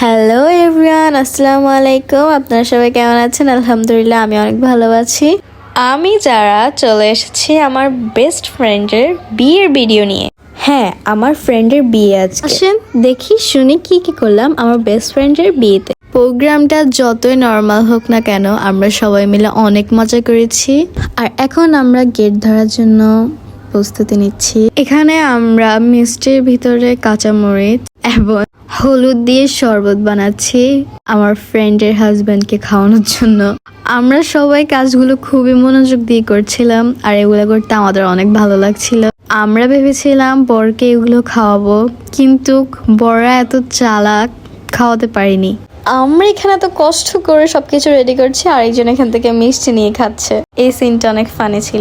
Hello everyone, আসসালামু আলাইকুম। আপনারা সবাই কেমন আছেন? আলহামদুলিল্লাহ, আমি অনেক ভালো আছি। আমি যারা চলে এসেছি আমার বেস্ট ফ্রেন্ডের বিয়ের ভিডিও নিয়ে। হ্যাঁ, আমার ফ্রেন্ডের বিয়ে আছে। আসেন দেখি শুনি কি কি করলাম আমার বেস্ট ফ্রেন্ডের বিয়েতে। প্রোগ্রামটা যতই নর্মাল হোক না কেন, আমরা সবাই মিলে অনেক মজা করেছি। আর এখন আমরা গেট ধরার জন্য প্রস্তুতি নিচ্ছি। এখানে আমরা মিষ্টির ভিতরে কাঁচামরিচ এবং হলুদ দিয়ে শরবত বানাচ্ছি আমার ফ্রেন্ডের হাজবেন্ডকে খাওয়ানোর জন্য। আমরা সবাই কাজগুলো খুবই মনোযোগ দিয়ে করছিলাম, আর এগুলো করতে আমাদের অনেক ভালো লাগছিল। আমরা ভেবেছিলাম বরকে এগুলো খাওয়াবো, কিন্তু বররা এত চালাক, খাওয়াতে পারিনি। আমরা এখানে তো কষ্ট করে সবকিছু রেডি করছি, আর একজন এখান থেকে মিষ্টি নিয়ে খাচ্ছে। এই সিনটা অনেক ফানি ছিল।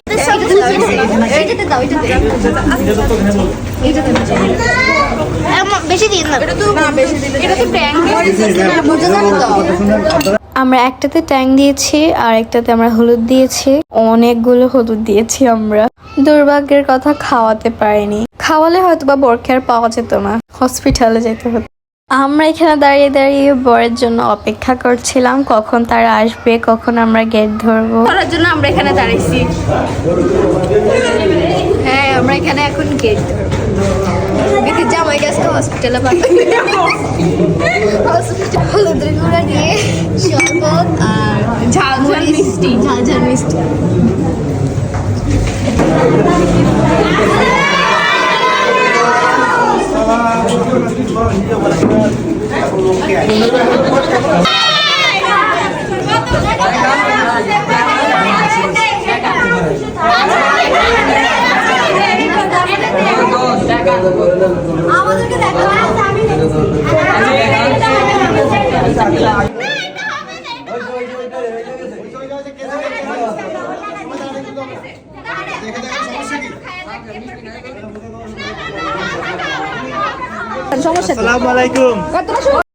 আমরা একটাতে ট্যাং দিয়েছি আর একটাতে আমরা হলুদ দিয়েছি। অনেকগুলো হলুদ দিয়েছি আমরা। দুর্ভাগ্যের কথা, খাওয়াতে পারিনি। খাওয়ালে হয়তো বা বরকে আর পাওয়া যেত না, হসপিটালে যেতে হতো। আমরা এখানে দাঁড়িয়ে দাঁড়িয়ে বরের জন্য অপেক্ষা করছিলাম, কখন তারা আসবে, কখন আমরা গেট ধরবো। করার জন্য আমরা এখানে দাঁড়াইছি। হ্যাঁ, আমরা এখানে এখন গেট ধরবো। জামাই গেছে হসপিটালে, হলুদের গুঁড়া দিয়ে শরবত আর ঝাল মিষ্টি।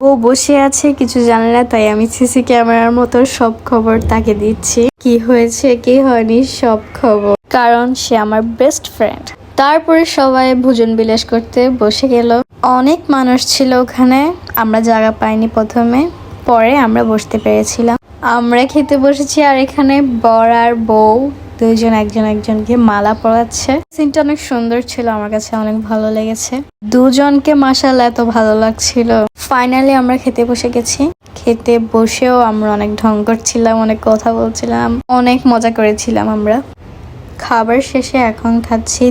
ও বসে আছে, কিছু জানে না, তাই আমি সিসি ক্যামেরার মতো সব খবর তাকে দিচ্ছি। কি হয়েছে কি হয়নি সব খবর, কারণ সে আমার বেস্ট ফ্রেন্ড। তারপরে সবাই ভোজন বিলাস করতে বসে গেল। অনেক মানুষ ছিল ওখানে, আমরা জায়গা পাইনি প্রথমে, পরে আমরা বসতে পেরেছিলাম। আমরা খেতে বসেছি, আর এখানে বর আর বউ দুইজন একজনকে মালা পরাচ্ছে। সিনটা অনেক সুন্দর ছিল, আমার কাছে অনেক ভালো লেগেছে। দুজনকে মাশাআল্লাহ এত ভালো লাগছিল। ফাইনালি আমরা খেতে বসে গেছি। খেতে বসেও আমরা অনেক ঢং করছিলাম, অনেক কথা বলছিলাম, অনেক মজা করেছিলাম আমরা। খাবার শেষে এখন খাচ্ছি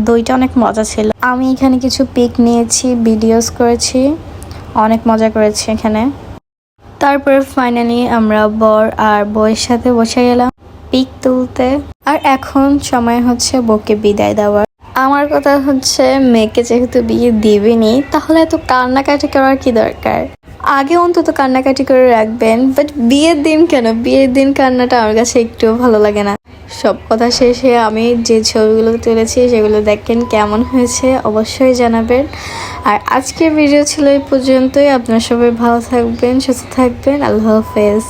দইটা অনেক মজা ছিল। আমি এখানে কিছু পিক নিয়েছি, ভিডিওস করেছি, অনেক মজা করেছি এখানে। তারপরে ফাইনালি আমরা বর আর বউয়ের সাথে বসে গেলাম পিক তুলতে। আর এখন সময় হচ্ছে বউকে বিদায় দেওয়ার। আমার কথা হচ্ছে, মেয়েকে যেহেতু বিয়ে দিবেনি, তাহলে এত কান্নাকাটি করার কি দরকার? আগে অন্তত কান্নাকাটি করে রাখবেন, বাট বিয়ের দিন কেন? বিয়ের দিন কান্নাটা আমার কাছে একটুও ভালো লাগে না। সব কথা শেষে আমি যে ছবিগুলো তুলেছি সেগুলো দেখেন, কেমন হয়েছে অবশ্যই জানাবেন। আর আজকের ভিডিও ছিল এই পর্যন্তই। আপনারা সবাই ভালো থাকবেন, সুস্থ থাকবেন। আল্লাহ হাফেজ।